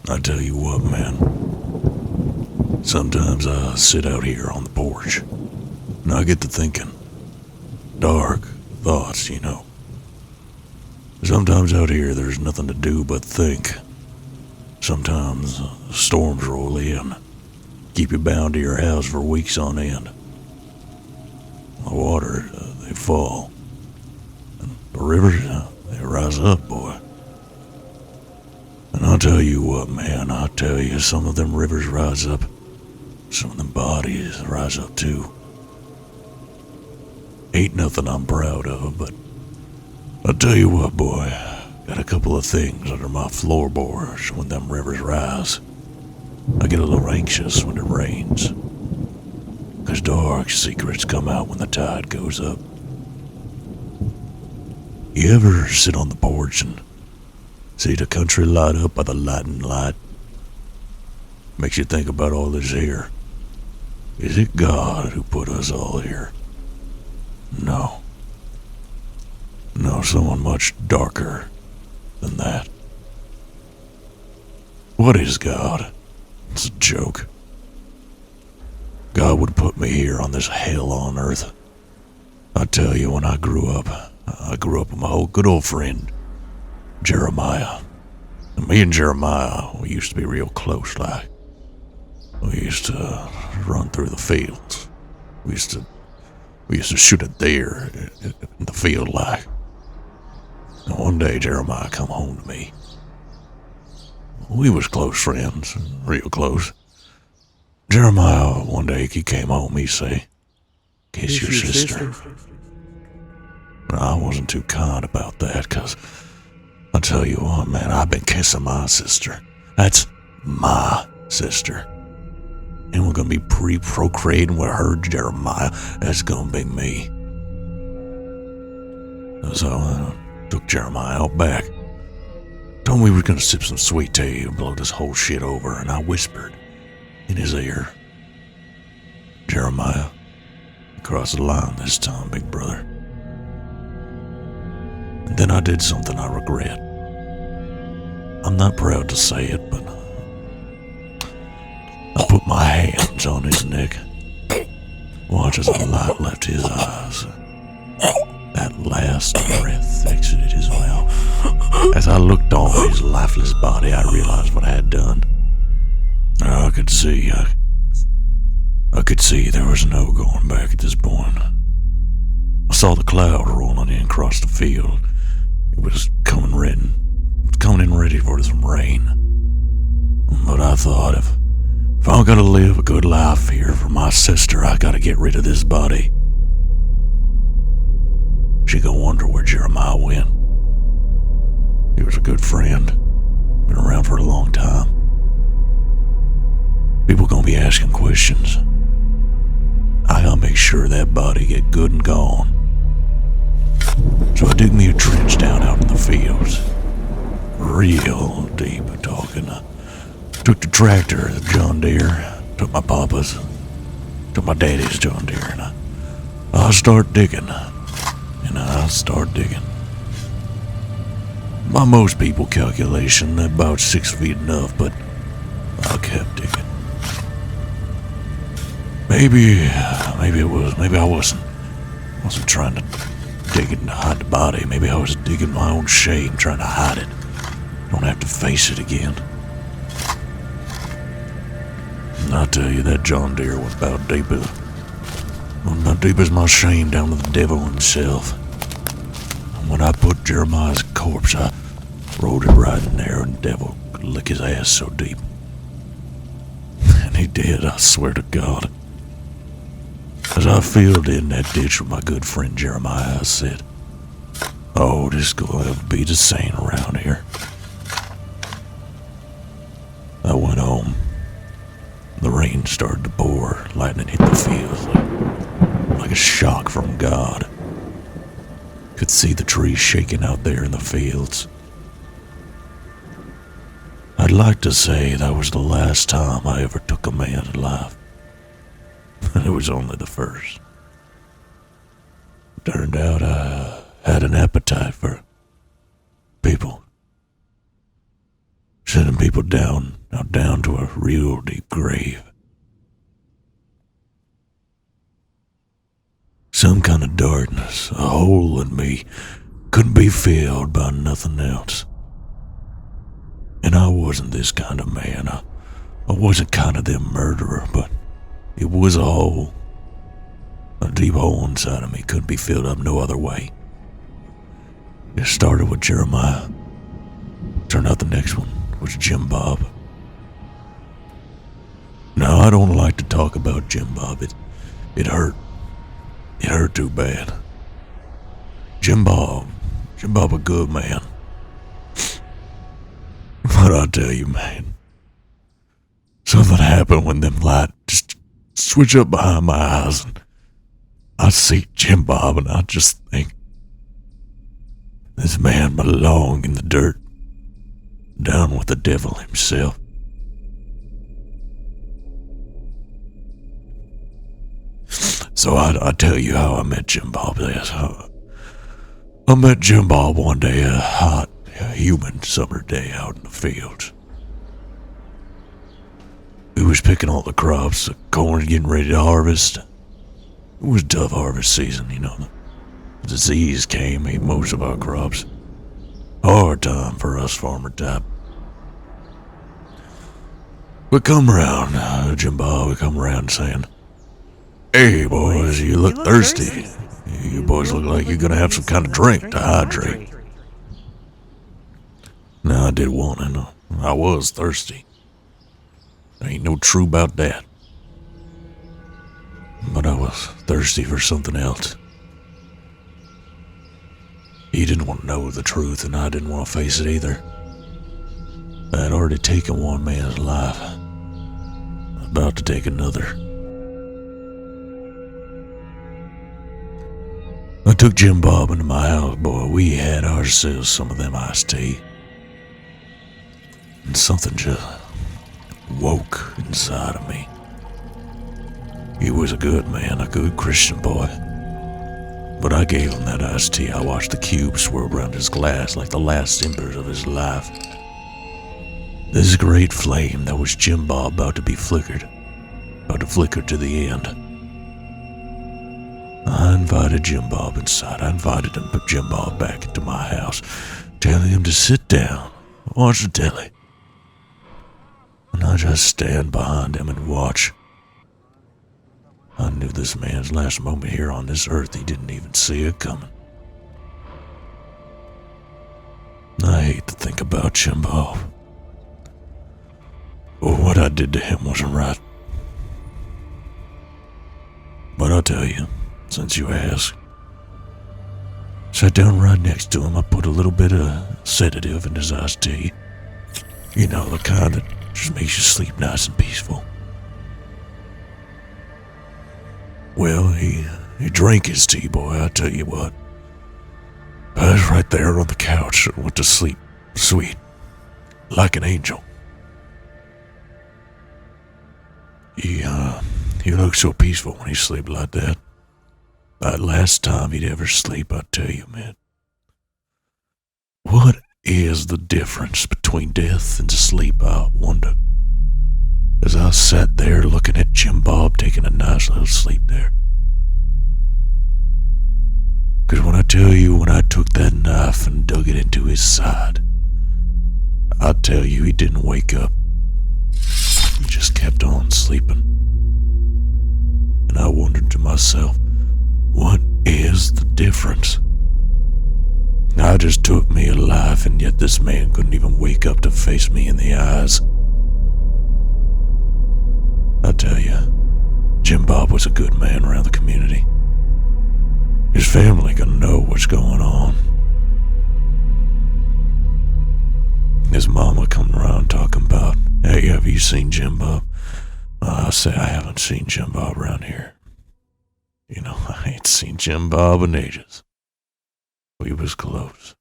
I tell you what, man. Sometimes I sit out here on the porch, and I get to thinking. Dark thoughts, you know. Sometimes out here there's nothing to do but think. Sometimes storms roll in, keep you bound to your house for weeks on end. The water, they fall. And the rivers, they rise up, boy. And I'll tell you what, man, I'll tell you, some of them rivers rise up. Some of them bodies rise up too. Ain't nothing I'm proud of, but I'll tell you what, boy, got a couple of things under my floorboards when them rivers rise. I get a little anxious when it rains, 'cause dark secrets come out when the tide goes up. You ever sit on the porch and see the country light up by the lightning light? Makes you think about all this here. Is it God who put us all here? No. No, someone much darker than that. What is God? It's a joke. God would put me here on this hell on earth. I tell you, when I grew up with my good old friend, Jeremiah. And me and Jeremiah, we used to be real close, like. We used to run through the fields. We used to shoot a deer in the field, like. And one day Jeremiah come home to me. We was close friends, real close. Jeremiah, one day he came home, he say, "Kiss your sister." I wasn't too kind about that, 'cause I tell you what, man, I've been kissing my sister. That's my sister. And we're gonna be procreating with her, Jeremiah. That's gonna be me. So I took Jeremiah out back. Told him we were gonna sip some sweet tea and blow this whole shit over, and I whispered in his ear, "Jeremiah, you crossed the line this time, big brother." And then I did something I regret. I'm not proud to say it, but I put my hands on his neck. Watch as the light left his eyes. That last breath exited his mouth. As I looked on his lifeless body, I realized what I had done. I could see there was no going back at this point. I saw the cloud rolling in across the field. It was coming in ready for some rain. But I thought, if I'm gonna live a good life here for my sister, I gotta get rid of this body. She gonna wonder where Jeremiah went. He was a good friend, been around for a long time. People gonna be asking questions. I gotta make sure that body get good and gone. So I dig me a trench down out in the fields. Real deep talking. I took the tractor, the John Deere, took my papa's, took my daddy's John Deere, and I start digging. And I start digging. By most people calculation, about 6 feet enough, but I kept digging. Maybe I wasn't trying to dig it to hide the body. Maybe I was digging my own shame, trying to hide it. Don't have to face it again. And I tell you, that John Deere was about deep as my shame down to the devil himself. And when I put Jeremiah's corpse, I rolled it right in there, and the devil could lick his ass so deep. And he did, I swear to God. As I filled in that ditch with my good friend Jeremiah, I said, "Oh, this is gonna be the same around here." I went home. The rain started to pour, lightning hit the fields like a shock from God. Could see the trees shaking out there in the fields. I'd like to say that was the last time I ever took a man's life. But it was only the first. Turned out I had an appetite for people. sending people down to a real deep grave. Some kind of darkness, a hole in me, couldn't be filled by nothing else. And I wasn't this kind of man. I wasn't kind of them murderer, but it was a hole. A deep hole inside of me couldn't be filled up no other way. It started with Jeremiah. Turned out the next one was Jim Bob. Now, I don't like to talk about Jim Bob. It hurt. It hurt too bad. Jim Bob a good man. But I'll tell you, man, something happened when them lights just switch up behind my eyes, and I see Jim Bob, and I just think, this man belonged in the dirt, down with the devil himself. So I tell you how I met Jim Bob. I met Jim Bob one day, a hot, humid summer day out in the fields. We was picking all the crops, the corn getting ready to harvest. It was tough harvest season, you know. The disease came, ate most of our crops. Hard time for us farmer type. We come around, Jim Bob, we come around saying, "Hey boys, you look thirsty. You boys look like you're gonna have some kind of drink to hydrate." Now I did want to know. I was thirsty. There ain't no true about that. But I was thirsty for something else. He didn't want to know the truth, and I didn't want to face it either. I had already taken one man's life. I was about to take another. I took Jim Bob into my house, boy. We had ourselves some of them iced tea. And something just woke inside of me. He was a good man, a good Christian boy. But I gave him that iced tea. I watched the cube swirl around his glass like the last embers of his life. This great flame that was Jim Bob about to be flickered. About to flicker to the end. I invited Jim Bob inside. I invited Jim Bob back into my house, telling him to sit down, watch the telly. And I just stand behind him and watch. I knew this man's last moment here on this earth, he didn't even see it coming. I hate to think about Jim Bob. Well, what I did to him wasn't right. But I'll tell you, since you ask. Sat down right next to him. I put a little bit of sedative in his iced tea. You know, the kind that just makes you sleep nice and peaceful. Well, he drank his tea, boy, I tell you what. I was right there on the couch and went to sleep, sweet, like an angel. He looked so peaceful when he slept like that. That last time he'd ever sleep, I tell you, man. What is the difference between death and sleep, I wonder? As I sat there looking at Jim Bob taking a nice little sleep there. 'Cause when I tell you, when I took that knife and dug it into his side, I tell you, he didn't wake up. He just kept on sleeping. And I wondered to myself, what is the difference? I just took me alive, and yet this man couldn't even wake up to face me in the eyes. I tell you, Jim Bob was a good man around the community. His family gonna know what's going on. His mama come around talking about, "Hey, have you seen Jim Bob?" I say, "I haven't seen Jim Bob around here. You know, I ain't seen Jim Bob in ages." We was close.